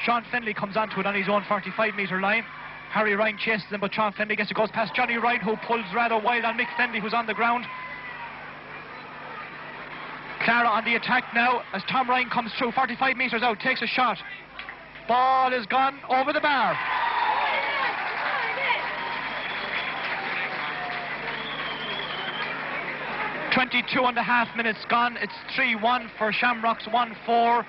Sean Fennelly comes onto it on his own 45-metre line. Harry Ryan chases him, but Sean Fennelly gets it, goes past Johnny Ryan, who pulls rather wide on Mick Fennelly, who's on the ground. Clara on the attack now as Tom Ryan comes through, 45 metres out, takes a shot. Ball is gone over the bar. .22.5 minutes gone. It's 3-1 for Shamrocks, 1-4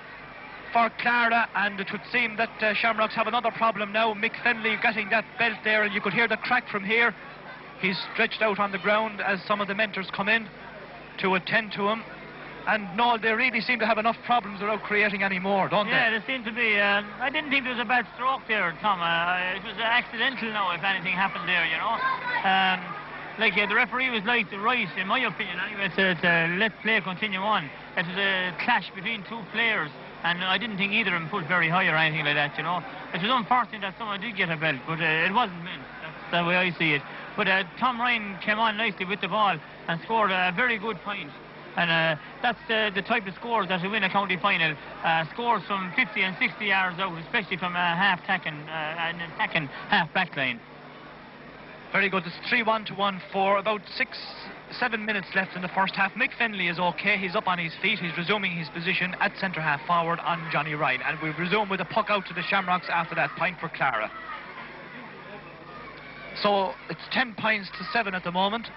for Clara, and it would seem that Shamrocks have another problem now. Mick Fennelly getting that belt there, and you could hear the crack from here. He's stretched out on the ground as some of the mentors come in to attend to him. And no, they really seem to have enough problems without creating any more, don't they? Yeah, there seem to be. I didn't think there was a bad stroke there, Tom. It was accidental now, if anything happened there, you know. The referee was right, in my opinion, anyway, to let play continue on. It was a clash between two players, and I didn't think either of them put very high or anything like that, you know. It was unfortunate that someone did get a belt, but it wasn't meant. That's the way I see it. But Tom Ryan came on nicely with the ball and scored a very good point. And that's the type of scores that will win a county final. Scores from 50 and 60 yards out, especially from an attacking half back line. Very good. It's 3-1 to 1-4. About 6-7 minutes left in the first half. Mick Fennelly is okay. He's up on his feet. He's resuming his position at centre half forward on Johnny Ryan. And we'll resume with a puck out to the Shamrocks after that point for Clara. So it's 10 points to 7 at the moment.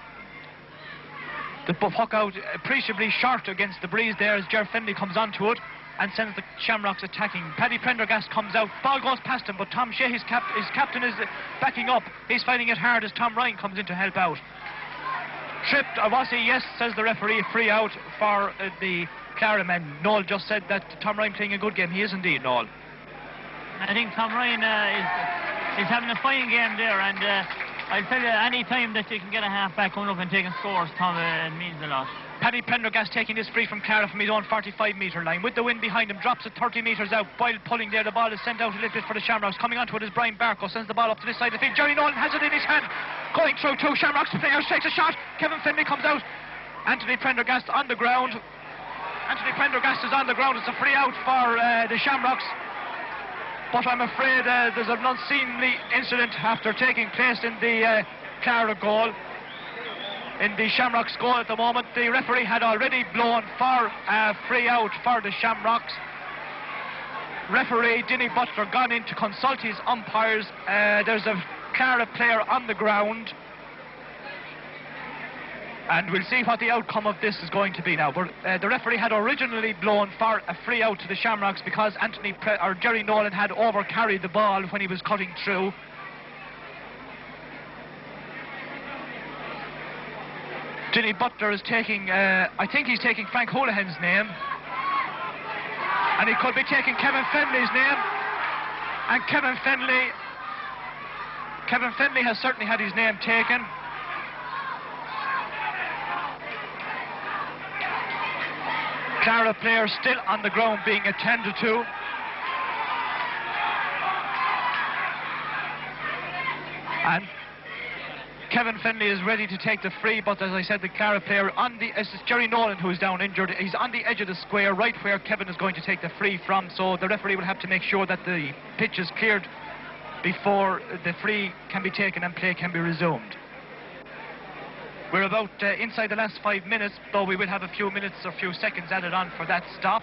The puck out appreciably short against the breeze there as Ger Fennelly comes onto it and sends the Shamrocks attacking. Paddy Prendergast comes out, ball goes past him, but Tom Shea, his captain, is backing up. He's fighting it hard as Tom Ryan comes in to help out. Tripped, or was he? Yes, says the referee. Free out for the Clara men. Noel just said that Tom Ryan playing a good game. He is indeed, Noel. I think Tom Ryan is having a fine game there, and I'll tell you, any time that you can get a half-back coming up and taking scores, Tom, it means a lot. Paddy Prendergast taking this free from Clara from his own 45-metre line. With the wind behind him, drops it 30 metres out. Boyle pulling there, the ball is sent out a little bit for the Shamrocks. Coming onto it is Brian Barco, sends the ball up to this side of the field. Jerry Nolan has it in his hand. Going through two Shamrocks players, takes a shot. Kevin Fennelly comes out. Anthony Prendergast on the ground. Anthony Prendergast is on the ground. It's a free out for the Shamrocks. But I'm afraid there's an unseemly incident after taking place in the Clara goal. In the Shamrocks goal at the moment, the referee had already blown for a free out for the Shamrocks. Referee Dinny Butler gone in to consult his umpires. There's a Clara player on the ground. And we'll see what the outcome of this is going to be now. But the referee had originally blown for a free out to the Shamrocks because Jerry Nolan had overcarried the ball when he was cutting through. Dinny Butler is taking, I think he's taking Frank Houlihan's name. And he could be taking Kevin Fennelly's name. And Kevin Fennelly has certainly had his name taken. Clara players still on the ground being attended to. And Kevin Fennelly is ready to take the free, but as I said, the Clara player it's Jerry Nolan who is down injured. He's on the edge of the square, right where Kevin is going to take the free from, so the referee will have to make sure that the pitch is cleared before the free can be taken and play can be resumed. We're about inside the last 5 minutes, though we will have a few minutes or few seconds added on for that stop.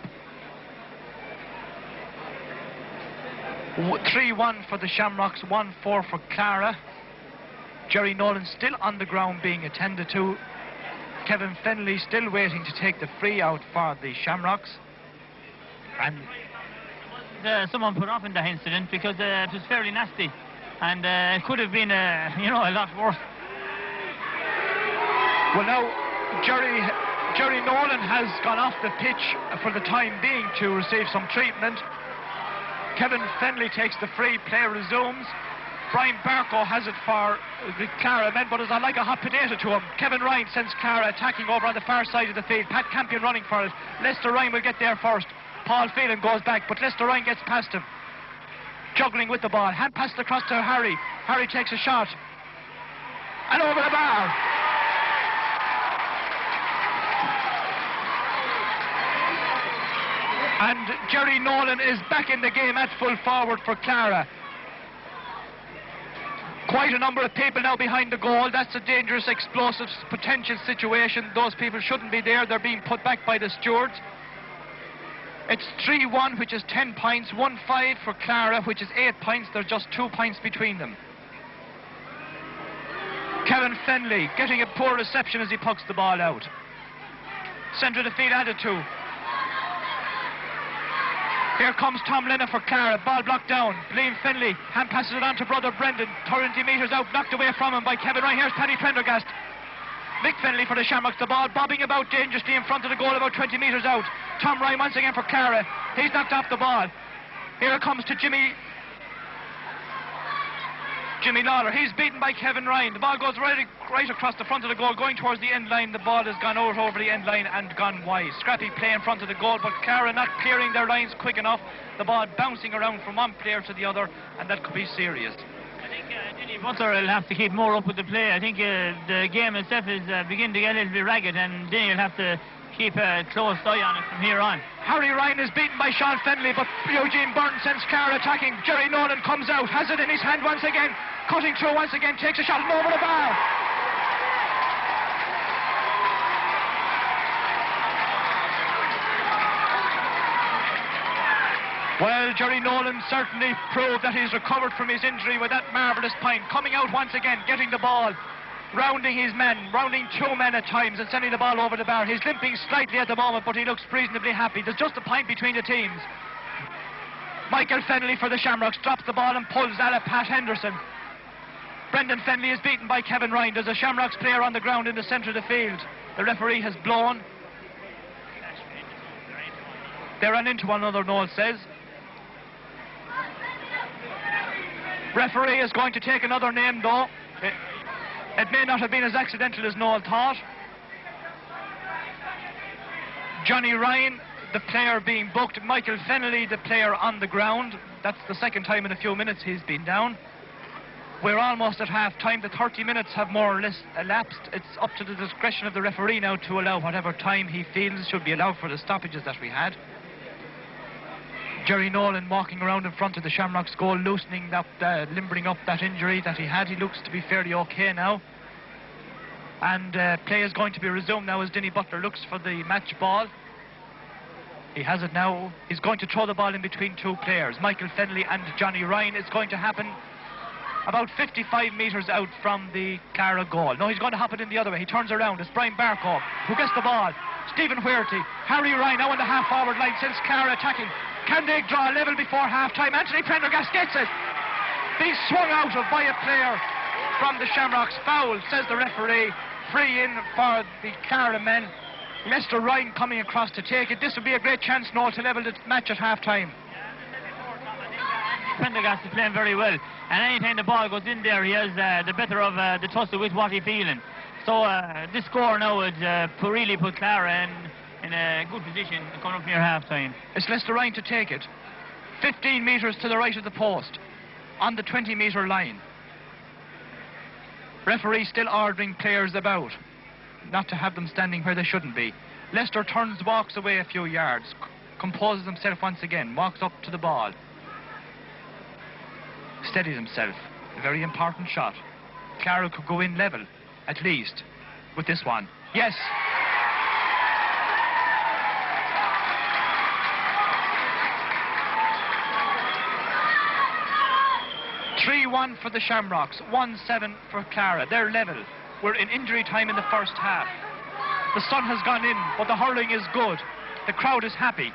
3-1 for the Shamrocks, 1-4 for Clara. Jerry Nolan still on the ground being attended to. Kevin Fennelly still waiting to take the free out for the Shamrocks. And someone put off in that incident because it was fairly nasty, and it could have been a lot worse. Well, now, Jerry Nolan has gone off the pitch for the time being to receive some treatment. Kevin Fennelly takes the free, play resumes. Brian Barco has it for the Clara men, but it's like a hot potato to him. Kevin Ryan sends Clara attacking over on the far side of the field. Pat Campion running for it. Lester Ryan will get there first. Paul Phelan goes back, but Lester Ryan gets past him. Juggling with the ball. Hand passed across to Harry. Harry takes a shot. And over the bar. And Jerry Nolan is back in the game at full forward for Clara. Quite a number of people now behind the goal. That's a dangerous, explosive, potential situation. Those people shouldn't be there. They're being put back by the stewards. It's 3-1, which is 10 points. 1-5 for Clara, which is 8 points. There's just 2 points between them. Kevin Fenley getting a poor reception as he pucks the ball out. Centre of the field added to. Here comes Tom Lennon for Clara. Ball blocked down. Liam Fenley hand passes it on to brother Brendan. 30 metres out, knocked away from him by Kevin Ryan. Here's Paddy Prendergast. Mick Fenley for the Shamrocks. The ball bobbing about dangerously in front of the goal, about 20 metres out. Tom Ryan once again for Clara. He's knocked off the ball. Here it comes to Jimmy Lawler. He's beaten by Kevin Ryan. The ball goes right across the front of the goal, going towards the end line. The ball has gone out over the end line and gone wide. Scrappy play in front of the goal, but Clara not clearing their lines quick enough. The ball bouncing around from one player to the other, and that could be serious. I think Denny Butler will have to keep more up with the play. I think the game itself is beginning to get a little bit ragged, and Denny will have to keep a close eye on it from here on. Harry Ryan is beaten by Sean Fenley, but Eugene Byrne sends Clara attacking. Jerry Nolan comes out, has it in his hand once again, cutting through once again, takes a shot and over the bar. Well, Jerry Nolan certainly proved that he's recovered from his injury with that marvellous point. Coming out once again, getting the ball, rounding his men, rounding 2 men at times and sending the ball over the bar. He's limping slightly at the moment, but he looks reasonably happy. There's just a point between the teams. Michael Fenley for the Shamrocks drops the ball and pulls out at Pat Henderson. Brendan Fenley is beaten by Kevin Ryan. There's a Shamrocks player on the ground in the centre of the field. The referee has blown. They ran into one another, Noel says. Referee is going to take another name, though. It may not have been as accidental as Noel thought. Johnny Ryan, the player being booked. Michael Fenley, the player on the ground. That's the second time in a few minutes he's been down. We're almost at half-time. The 30 minutes have more or less elapsed. It's up to the discretion of the referee now to allow whatever time he feels should be allowed for the stoppages that we had. Jerry Nolan walking around in front of the Shamrocks goal, loosening up, limbering up that injury that he had. He looks to be fairly okay now. And play is going to be resumed now as Denny Butler looks for the match ball. He has it now. He's going to throw the ball in between 2 players, Michael Fenley and Johnny Ryan. It's going to happen about 55 metres out from the Clara goal. No, he's going to hop it in the other way. He turns around. It's Brian Barkov who gets the ball. Stephen Huerty, Harry Ryan now on the half-forward line, sends Clara attacking. Can they draw a level before half-time? Anthony Prendergast gets it. He's swung out of by a player from the Shamrocks. Foul, says the referee. Free in for the Clara men. Lester Ryan coming across to take it. This would be a great chance, Noel, to level the match at half-time. Prendergast is playing very well, and anytime the ball goes in there, he has the better of the tussle with what he's feeling. So this score now would really put Clara in a good position coming up near half-time. It's Lester Ryan to take it. 15 metres to the right of the post, on the 20-metre line. Referee still ordering players about, not to have them standing where they shouldn't be. Lester turns, walks away a few yards, composes himself once again, walks up to the ball. Steadies himself. A very important shot. Clara could go in level, at least, with this one. Yes. (3-1) for the Shamrocks, 1-7 for Clara. They're level. We're in injury time in the first half. The sun has gone in, but the hurling is good. The crowd is happy,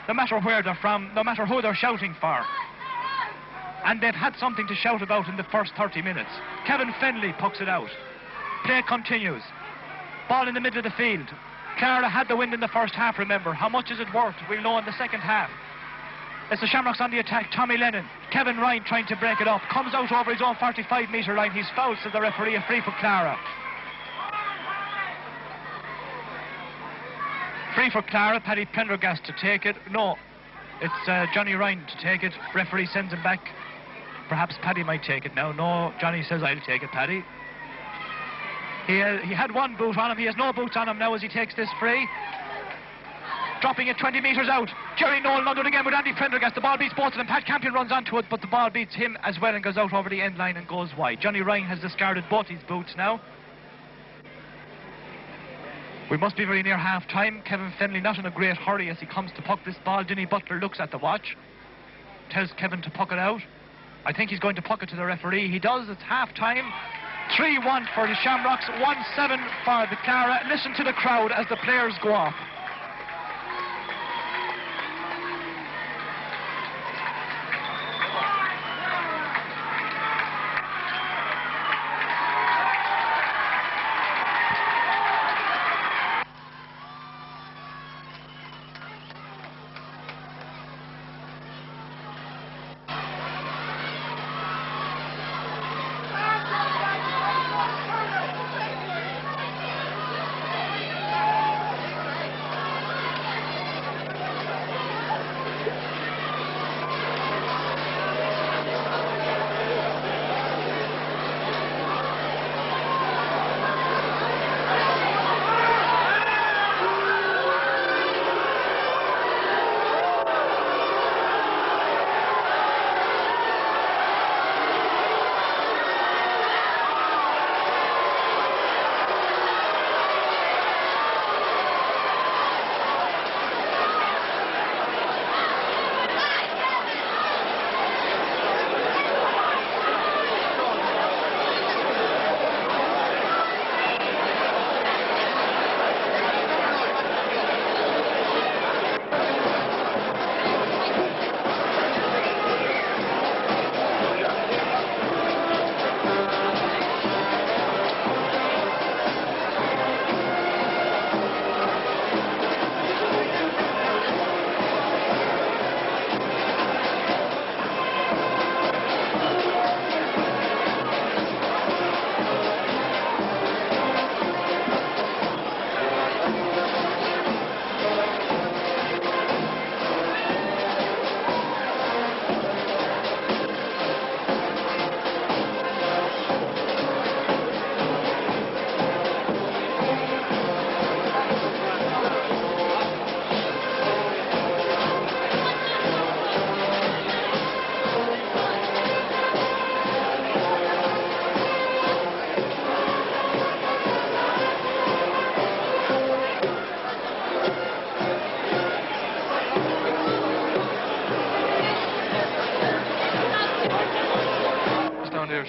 no matter where they're from, no matter who they're shouting for. And they've had something to shout about in the first 30 minutes. Kevin Fenley pucks it out. Play continues. Ball in the middle of the field. Clara had the wind in the first half, remember. How much is it worth? We'll know in the second half. It's the Shamrocks on the attack. Tommy Lennon. Kevin Ryan trying to break it up. Comes out over his own 45-metre line. He's fouled, says the referee. A free for Clara. Free for Clara. Paddy Prendergast to take it. No, it's Johnny Ryan to take it. Referee sends him back. Perhaps Paddy might take it now. No, Johnny says, I'll take it, Paddy. He had one boot on him. He has no boots on him now as he takes this free. dropping it 20 metres out. Jerry Nolan under again with Andy Prendergast. The ball beats both of them. Pat Campion runs onto it, but the ball beats him as well and goes out over the end line and goes wide. Johnny Ryan has discarded both his boots now. We must be very near half-time. Kevin Fennelly not in a great hurry as he comes to puck this ball. Denny Butler looks at the watch, tells Kevin to puck it out. I think he's going to puck it to the referee. He does. It's half-time. 3-1 for the Shamrocks, 1-7 for the Clara. Listen to the crowd as the players go off.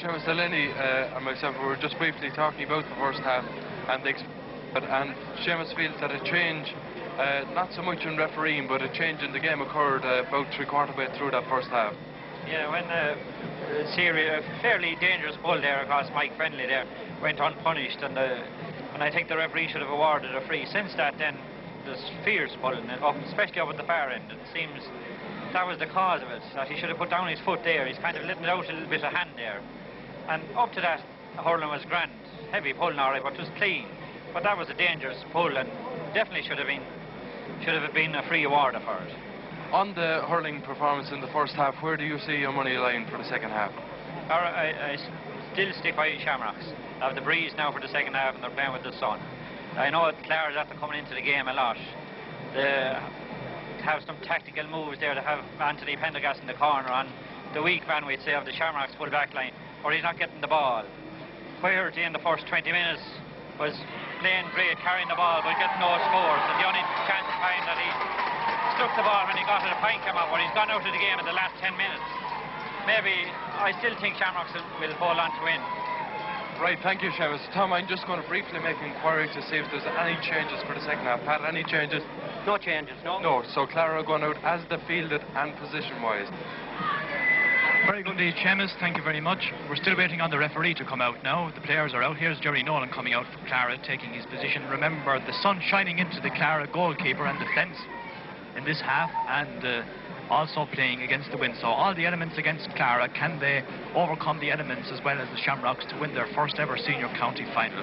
Seamus Delaney and myself were just briefly talking about the first half and Seamus feels that a change, not so much in refereeing, but a change in the game occurred about three-quarter way through that first half. Yeah, when a fairly dangerous ball there across Mike Fennelly there went unpunished, and I think the referee should have awarded a free. Since that, then there's fierce bowling, especially up at the far end. It seems that was the cause of it, that he should have put down his foot there. He's kind of letting out a little bit of hand there. And up to that, hurling was grand. Heavy pulling, all right, but it was clean. But that was a dangerous pull, and definitely should have been a free award for it. On the hurling performance in the first half, where do you see your money lying for the second half? I still stick by Shamrocks. I have the breeze now for the second half, and they're playing with the sun. I know Clare's after coming into the game a lot. They have some tactical moves there to have Anthony Pendergast in the corner on the weak man, we'd say, of the Shamrocks full back line, or he's not getting the ball. Quaherty in the first 20 minutes was playing great, carrying the ball, but getting no scores. And the only chance of time that he struck the ball when he got it, a pint came out, but he's gone out of the game in the last 10 minutes. Maybe, I still think Shamrocks will hold on to win. Right, thank you, Seamus. Tom, I'm just going to briefly make an inquiry to see if there's any changes for the second half. Pat, any changes? No changes, no. No, so Clara are going out as they fielded and position-wise. Very good indeed, Seamus. Thank you very much. We're still waiting on the referee to come out now. The players are out. Here's Jerry Nolan coming out for Clara, taking his position. Remember, the sun shining into the Clara goalkeeper and defence in this half, and also playing against the wind. So all the elements against Clara, can they overcome the elements as well as the Shamrocks to win their first ever senior county final?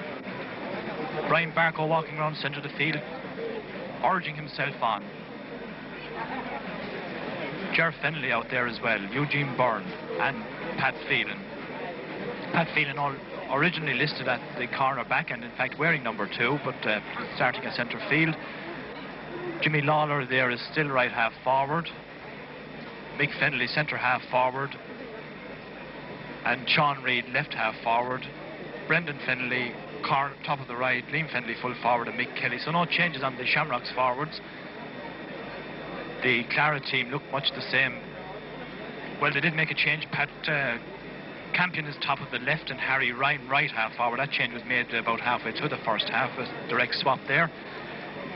Brian Barco walking around centre of the field, urging himself on. Ger Fennelly out there as well, Eugene Byrne and Pat Phelan. Pat Phelan originally listed at the corner back and in fact wearing number 2, but starting at centre field. Jimmy Lawler there is still right half forward. Mick Fennelly centre half forward. And Sean Reid left half forward. Brendan Fennelly top of the right. Liam Fennelly full forward and Mick Kelly. So no changes on the Shamrocks forwards. The Clara team look much the same. Well, they did make a change. Pat Campion is top of the left and Harry Ryan right half forward. That change was made about halfway through the first half. A direct swap there.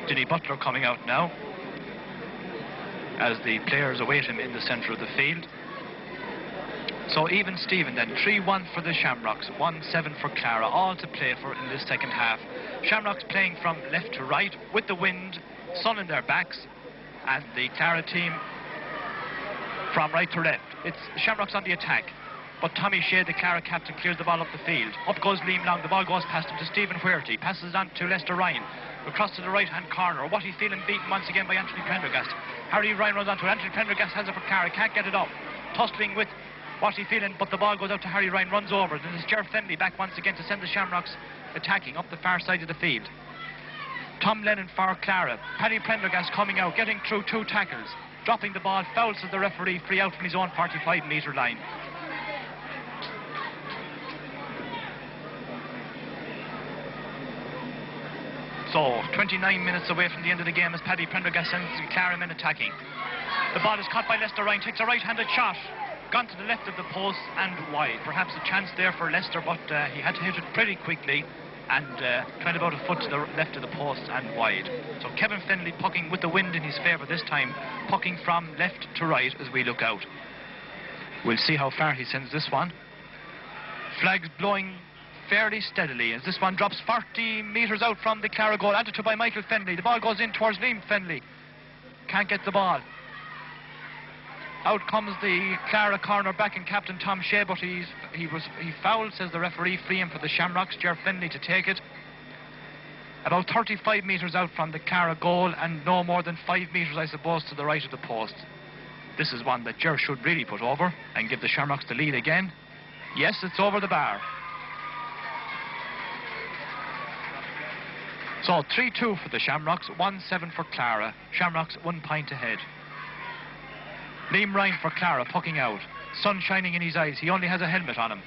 Denny Butler coming out now as the players await him in the centre of the field. So even Stephen then, 3-1 for the Shamrocks, 1-7 for Clara, all to play for in this second half. Shamrocks playing from left to right with the wind, sun in their backs, and the Clara team from right to left. It's Shamrocks on the attack, but Tommy Shea, the Clara captain, clears the ball up the field. Up goes Liam Long, the ball goes past him to Stephen Huerty, passes it on to Lester Ryan, across to the right-hand corner. What he feeling, beaten once again by Anthony Prendergast. Harry Ryan runs onto it. Anthony Prendergast has it for Clara, can't get it up. Tussling with what he feeling, but the ball goes out to Harry Ryan, runs over. Then it's Ger Fennelly back once again to send the Shamrocks attacking up the far side of the field. Tom Lennon for Clara. Paddy Prendergast coming out, getting through 2 tackles, dropping the ball, fouls as the referee, free out from his own 45-metre line. So 29 minutes away from the end of the game as Paddy Prendergast sends Clara men attacking. The ball is caught by Lester Ryan, takes a right-handed shot, gone to the left of the post and wide. Perhaps a chance there for Leicester, but he had to hit it pretty quickly and tried about a foot to the left of the post and wide. So Kevin Fennelly pucking with the wind in his favour this time, pucking from left to right as we look out. We'll see how far he sends this one. Flags blowing fairly steadily as this one drops 40 metres out from the Clara goal, added to by Michael Fennelly. The ball goes in towards Liam Fennelly. Can't get the ball. Out comes the Clara corner back and captain Tom Shea, but he fouled, says the referee, free him for the Shamrocks. Ger Fennelly to take it. About 35 metres out from the Clara goal and no more than 5 metres, I suppose, to the right of the post. This is one that Ger should really put over and give the Shamrocks the lead again. Yes, it's over the bar. So 3-2 for the Shamrocks, 1-7 for Clara. Shamrocks 1 point ahead. Liam Ryan for Clara, pucking out. Sun shining in his eyes. He only has a helmet on him.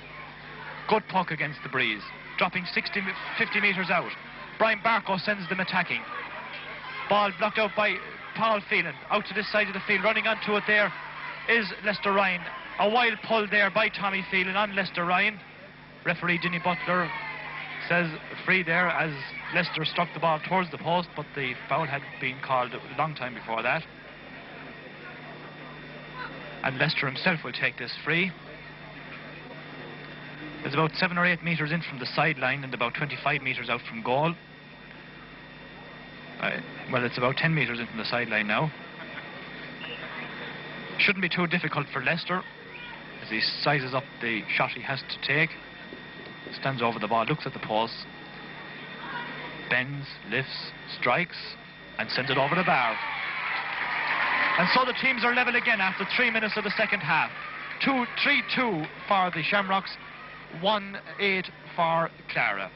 Good puck against the breeze. Dropping 50 metres out. Brian Barco sends them attacking. Ball blocked out by Paul Phelan. Out to this side of the field. Running onto it there is Lester Ryan. A wild pull there by Tommy Phelan on Lester Ryan. Referee Denny Butler says free there as Leicester struck the ball towards the post, but the foul had been called a long time before that. And Leicester himself will take this free. It's about 7 or 8 metres in from the sideline and about 25 metres out from goal. Well, it's about 10 metres in from the sideline now. Shouldn't be too difficult for Leicester as he sizes up the shot he has to take. Stands over the ball, looks at the post, bends, lifts, strikes, and sends it over the bar. And so the teams are level again after 3 minutes of the second half. 3-2 for the Shamrocks, 1-8 for Clara.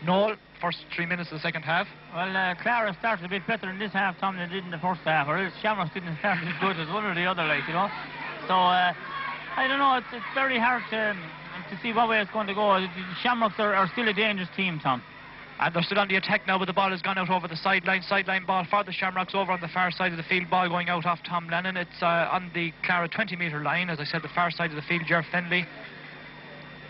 Noel, first 3 minutes of the second half. Well, Clara started a bit better in this half, Tom, than they did in the first half, or else Shamrocks didn't start as good as one or the other, like, you know. So, I don't know, it's very hard to see what way it's going to go. The Shamrocks are still a dangerous team, Tom. And they're still on the attack now, but the ball has gone out over the sideline. Sideline ball for the Shamrocks over on the far side of the field. Ball going out off Tom Lennon. It's on the Clara 20-metre line. As I said, the far side of the field, Ger Fennelly.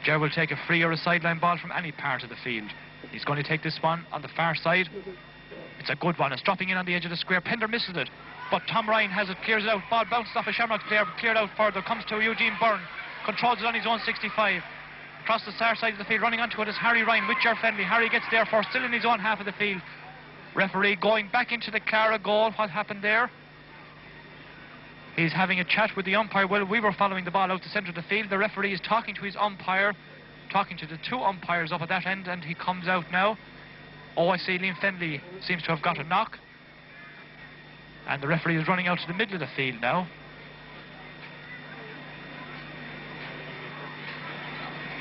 Ger will take a free or a sideline ball from any part of the field. He's going to take this one on the far side. It's a good one. It's dropping in on the edge of the square. Pender misses it, but Tom Ryan has it, clears it out. Ball bounces off a Shamrocks player, cleared out further. Comes to Eugene Byrne. Controls it on his own 65. Across the far side of the field, running onto it is Harry Ryan with Ger Fennelly. Harry gets there first, still in his own half of the field. Referee going back into the Clara goal. What happened there? He's having a chat with the umpire. Well, we were following the ball out the centre of the field. The referee is talking to his umpire, talking to the 2 umpires up at that end, and he comes out now. Oh, I see Liam Fennelly seems to have got a knock. And the referee is running out to the middle of the field now.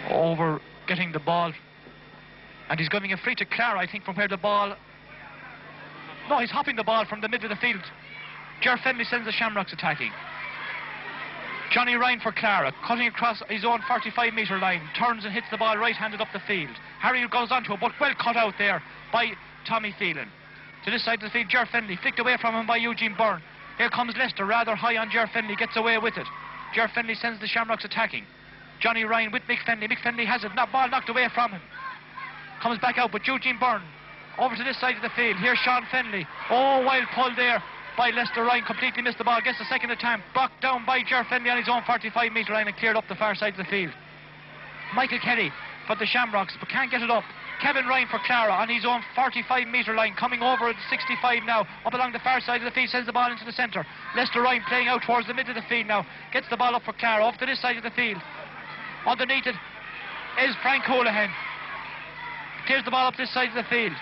Over getting the ball, and he's giving a free to Clara, I think, from where the ball No, he's hopping the ball from the middle of the field. Ger Fennelly sends the Shamrocks attacking. Johnny Ryan for Clara, cutting across his own 45-metre line, turns and hits the ball right-handed up the field. Harry goes onto it, but well cut out there by Tommy Phelan. To this side of the field, Ger Fennelly, flicked away from him by Eugene Byrne. Here comes Leicester, rather high on Ger Fennelly, gets away with it. Ger Fennelly sends the Shamrocks attacking. Johnny Ryan with Mick Fennelly. Mick Fennelly has it, ball knocked away from him. Comes back out, but Eugene Byrne over to this side of the field. Here's Sean Fennelly. Oh, wild pull there by Leicester. Ryan completely missed the ball, gets the second attempt, brought down by Ger Fennelly on his own 45-metre line and cleared up the far side of the field. Michael Kelly for the Shamrocks, but can't get it up. Kevin Ryan for Clara on his own 45-metre line, coming over at 65 now, up along the far side of the field, sends the ball into the centre. Leicester Ryan playing out towards the middle of the field now, gets the ball up for Clara, off to this side of the field. Underneath it is Frank Houlihan. Clears the ball up this side of the field.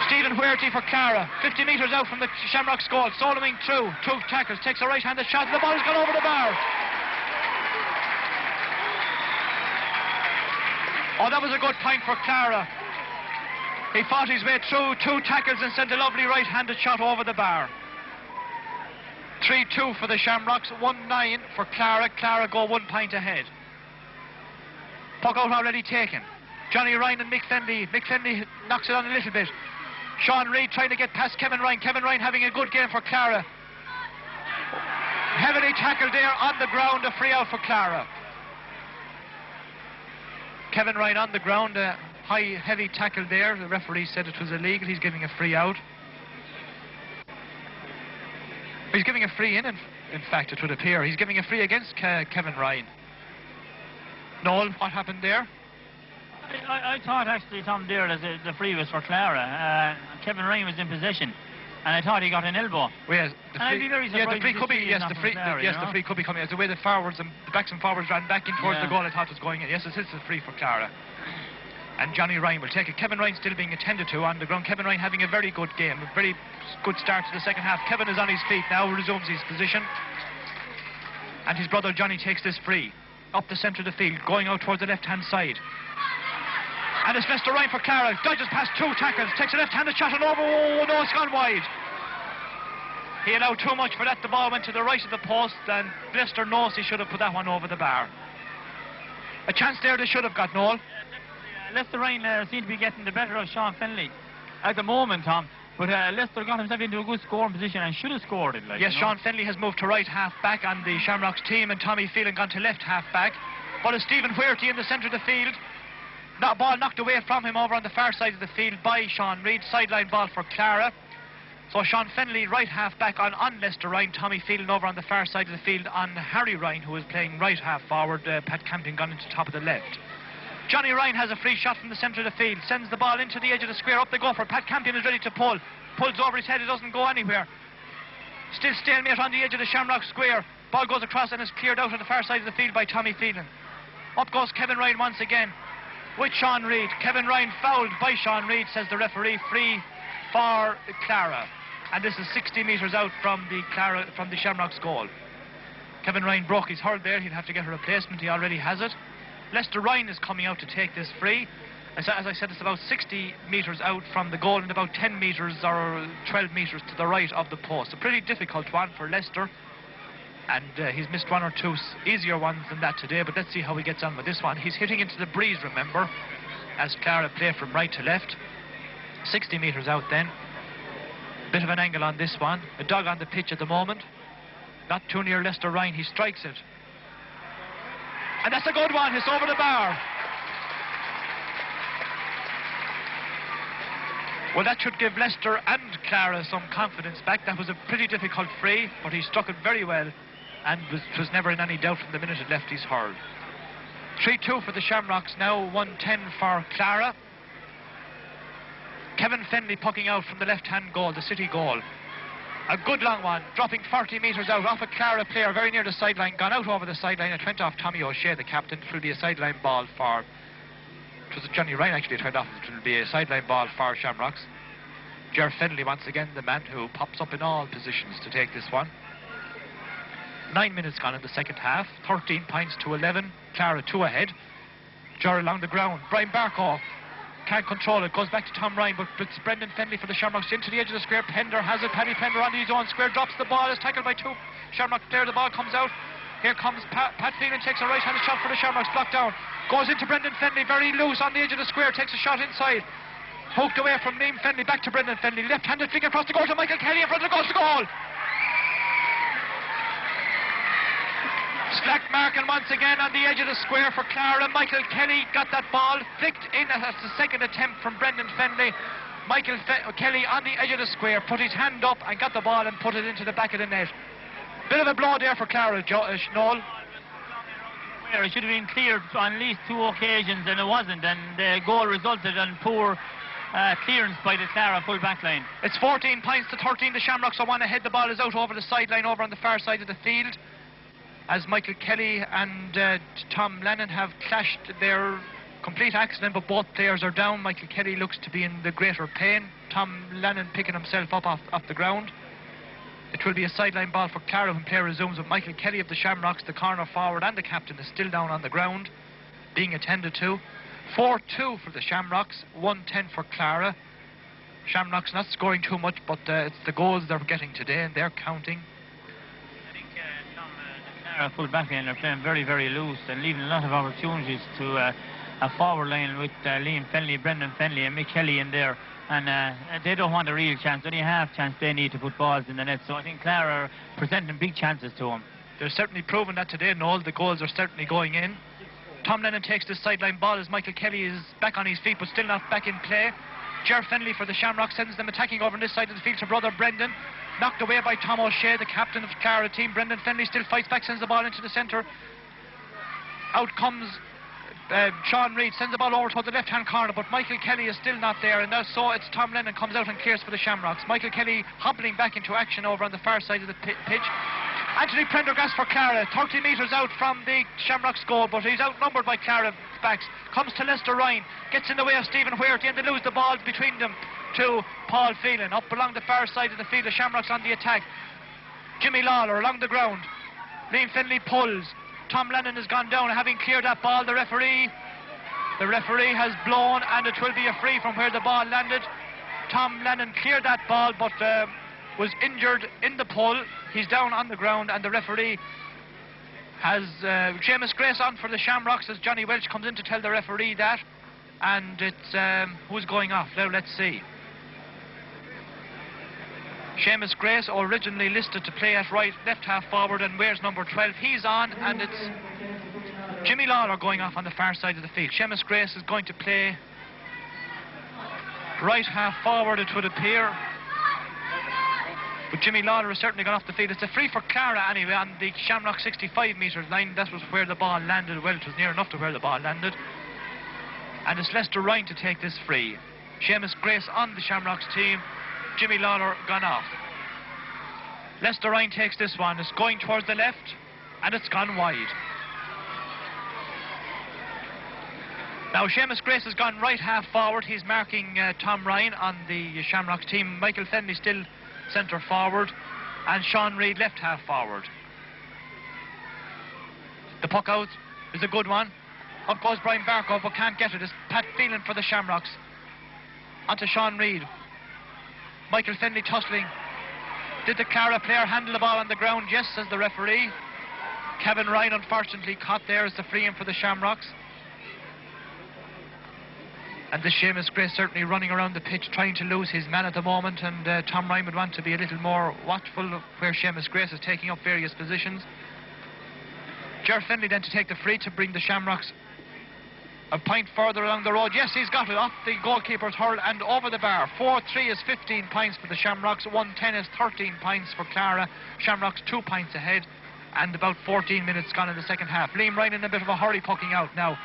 Stephen Huerty for Clara, 50 metres out from the Shamrocks goal, soloing through, 2 tackles, takes a right-handed shot, and the ball's gone over the bar. Oh, that was a good point for Clara. He fought his way through, 2 tackles and sent a lovely right-handed shot over the bar. 3-2 for the Shamrocks, 1-9 for Clara. Clara go 1 point ahead. Puck out already taken. Johnny Ryan and Mick Fennelly. Mick Fennelly knocks it on a little bit. Sean Reid trying to get past Kevin Ryan. Kevin Ryan having a good game for Clara. Heavily tackled there on the ground, a free out for Clara. Kevin Ryan on the ground, a high, heavy tackle there. The referee said it was illegal. He's giving a free out. He's giving a free in fact, it would appear. He's giving a free against Kevin Ryan. Noel, what happened there? I thought actually, Tom, there the free was for Clara. Kevin Ryan was in possession, and I thought he got an elbow. Well, I'd be very surprised. Yeah, the free could be. Yes, the free could be coming. As the way the forwards and the backs and forwards ran back in towards the goal, I thought it was going in. Yes, it's a free for Clara. And Johnny Ryan will take it. Kevin Ryan still being attended to on the ground. Kevin Ryan having a very good game, a very good start to the second half. Kevin is on his feet now, resumes his position, and his brother Johnny takes this free up the centre of the field, going out towards the left-hand side. And it's Leicester Ryan for Clara, dodges past 2 tackles, takes a left-handed shot and over. Oh no, it's gone wide. He allowed too much for that. The ball went to the right of the post, and Leicester knows he should have put that one over the bar. A chance there they should have got, Noel. Leicester Ryan seemed to be getting the better of Sean Fennelly at the moment, Tom. But Leicester got himself into a good scoring position and should have scored it. Yes, Sean Fennelly has moved to right half-back on the Shamrocks team, and Tommy Phelan gone to left half-back. But it's Stephen Huerty in the centre of the field. Ball knocked away from him over on the far side of the field by Sean Reid. Sideline ball for Clara. So Sean Fennelly right half-back on Leicester Ryan. Tommy Phelan over on the far side of the field on Harry Ryan, who is playing right half-forward. Pat Campion gone into top of the left. Johnny Ryan has a free shot from the centre of the field, sends the ball into the edge of the square, up they go for. Pat Campion is ready to pull, pulls over his head, it doesn't go anywhere. Still stalemate on the edge of the Shamrock square. Ball goes across and is cleared out on the far side of the field by Tommy Phelan. Up goes Kevin Ryan once again with Sean Reid. Kevin Ryan fouled by Sean Reid, says the referee. Free for Clara, and this is 60 metres out from the Shamrock's goal. Kevin Ryan broke his hurl there. He'll have to get a replacement. He already has it. Leicester Ryan is coming out to take this free. As I said, it's about 60 metres out from the goal and about 10 metres or 12 metres to the right of the post. A pretty difficult one for Leicester, and he's missed 1 or 2 easier ones than that today, but let's see how he gets on with this one. He's hitting into the breeze, remember, as Clara play from right to left. 60 metres out then. Bit of an angle on this one. A dog on the pitch at the moment. Not too near Leicester Ryan. He strikes it. And that's a good one. It's over the bar. Well, that should give Leicester and Clara some confidence back. That was a pretty difficult free, but he struck it very well and was never in any doubt from the minute it left his hurl. 3-2 for the Shamrocks now, 1-10 for Clara. Kevin Fennelly pucking out from the left-hand goal, the City goal. A good long one, dropping 40 metres out off a Clara player very near the sideline, gone out over the sideline. It went off Tommy O'Shea, the captain. It will be a sideline ball for... It was Johnny Ryan actually it went off. It will be a sideline ball for Shamrocks. Ger Fennelly once again, the man who pops up in all positions to take this one. 9 minutes gone in the second half. 13 points to 11. Clara 2 ahead. Ger along the ground. Brian Barkow can't control it, goes back to Tom Ryan, but it's Brendan Fennelly for the Shamrocks into the edge of the square. Pender has it, Paddy Pender on his own square, drops the ball, is tackled by two Shamrock player, the ball comes out. Here comes Pat Phelan, takes a right-handed shot for the Shamrocks, blocked down, goes into Brendan Fennelly, very loose on the edge of the square, takes a shot inside, hooked away from Liam Fennelly, back to Brendan Fennelly, left-handed flick across the goal to Michael Kelly in front of the goal. Slack marking once again on the edge of the square for Clara. Michael Kelly got that ball, flicked in as the second attempt from Brendan Fennelly. Michael Kelly on the edge of the square, put his hand up and got the ball and put it into the back of the net. Bit of a blow there for Clara, Noel. It should have been cleared on at least two occasions, and it wasn't, and the goal resulted in poor clearance by the Clara full back line. It's 14 points to 13. The Shamrocks are one ahead. The ball is out over the sideline over on the far side of the field, as Michael Kelly and Tom Lennon have clashed. Their complete accident, but both players are down. Michael Kelly looks to be in the greater pain. Tom Lennon picking himself up off the ground. It will be a sideline ball for Clara when play resumes, with Michael Kelly of the Shamrocks, the corner forward and the captain, is still down on the ground, being attended to. 4-2 for the Shamrocks, 1-10 for Clara. Shamrocks not scoring too much, but it's the goals they're getting today and they're counting. Full back line are playing very, very loose and leaving a lot of opportunities to a forward line with Liam Fennelly, Brendan Fennelly and Mick Kelly in there, and they don't want a real chance. Only a half chance they need to put balls in the net, so I think Clara are presenting big chances to them. They're certainly proving that today, Noel. The goals are certainly going in. Tom Lennon takes the sideline ball as Michael Kelly is back on his feet but still not back in play. Ger Fennelly for the Shamrocks sends them attacking over on this side of the field to brother Brendan. Knocked away by Tom O'Shea, the captain of the Clara team. Brendan Fennelly still fights back, sends the ball into the centre. Out comes Sean Reid, sends the ball over to the left-hand corner, but Michael Kelly is still not there, and so it's Tom Lennon comes out and clears for the Shamrocks. Michael Kelly hobbling back into action over on the far side of the pitch. Anthony Prendergast for Clara, 30 metres out from the Shamrocks goal, but he's outnumbered by Clara backs. Comes to Lester Ryan, gets in the way of Stephen Huerty, and they lose the ball between them to Paul Phelan. Up along the far side of the field, the Shamrocks on the attack. Jimmy Lawler along the ground. Liam Fennelly pulls. Tom Lennon has gone down, having cleared that ball. The referee has blown, and it will be a free from where the ball landed. Tom Lennon cleared that ball, but was injured in the pull. He's down on the ground, and the referee has Seamus Grace on for the Shamrocks as Johnny Welch comes in to tell the referee that. And it's who's going off now? Let's see. Seamus Grace, originally listed to play at left half forward and wears number 12. He's on, and it's Jimmy Lawler going off on the far side of the field. Seamus Grace is going to play right half forward, it would appear. But Jimmy Lawler has certainly gone off the field. It's a free for Clara anyway on the Shamrock 65 metres line. That was where the ball landed. Well, it was near enough to where the ball landed. And it's Lester Ryan to take this free. Seamus Grace on the Shamrocks team. Jimmy Lawler gone off. Lester Ryan takes this one. It's going towards the left, and it's gone wide. Now Seamus Grace has gone right half forward. He's marking Tom Ryan on the Shamrocks team. Michael Fennelly still centre forward, and Sean Reid left half forward. The puck out is a good one. Up goes Brian Barco, but can't get it. It's Pat Phelan for the Shamrocks. Onto Sean Reid. Michael Fennelly tussling. Did the Clara player handle the ball on the ground? Yes, says the referee. Kevin Ryan unfortunately caught there as the free in for the Shamrocks. And the Seamus Grace certainly running around the pitch trying to lose his man at the moment, and Tom Ryan would want to be a little more watchful of where Seamus Grace is taking up various positions. Ger Fennelly then to take the free to bring the Shamrocks a point further along the road. Yes, he's got it off the goalkeeper's hurl and over the bar. 4-3 is 15 points for the Shamrocks. 1-10 is 13 points for Clara. Shamrocks 2 points ahead, and about 14 minutes gone in the second half. Liam Ryan in a bit of a hurry pucking out now.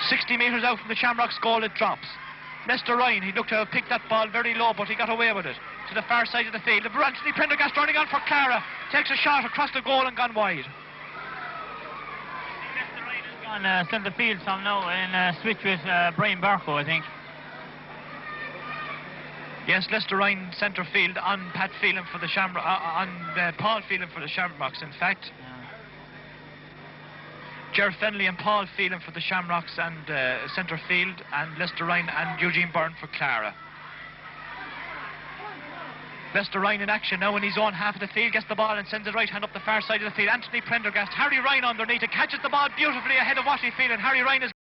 60 metres out from the Shamrocks goal, it drops. Lester Ryan, he looked to have picked that ball very low, but he got away with it to the far side of the field. Anthony Prendergast running on for Clara, takes a shot across the goal and gone wide. Lester Ryan has gone centre field some now in switch with Brian Barco, I think. Yes, Lester Ryan centre field on Pat Phelan for the Shamrocks, on Paul Phelan for the Shamrocks, in fact. Ger Fennelly and Paul Phelan for the Shamrocks and centre field, and Lester Ryan and Eugene Byrne for Clara. Lester Ryan in action now in his own half of the field, gets the ball and sends it right hand up the far side of the field. Anthony Prendergast, Harry Ryan underneath it, catches the ball beautifully ahead of Watley Field, and Harry Ryan is